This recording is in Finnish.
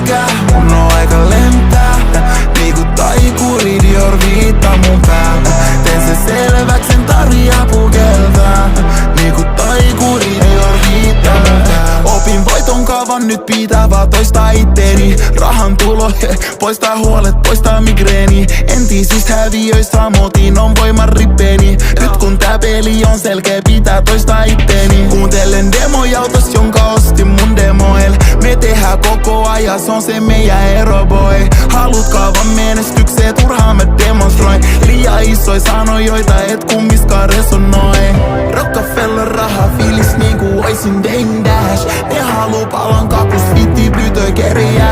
jätkää, mun on aika lentää. Niinku taikuri Dior viittaa mun päällä. Teen se selväks, en tarvii apukeltää. Niinku taikuri Dior viittaa mun päällä. Opin voiton kaavan, nyt pitää vaan toistaa itteeni. Rahan tulo, poistaa huolet, poistaa migreeni. Entisistä häviöistä motin on voiman rippeeni. Nyt kun tää peli on selkeä, pitää toistaa itteeni. Kuuntelen demoja autos, jonka ostin mun demoil. Me tehdään koko ajan, se on se meidän ero boy. Haluut kaavan menestykseen, turhaan mä demonstroin. Liian isoja sanoja, joita et kummiskaan resonoi. Rockefeller raha, fiilis niinku oisin Dame Dash. Ne haluu palan kakus, vitti plytöi kerjää.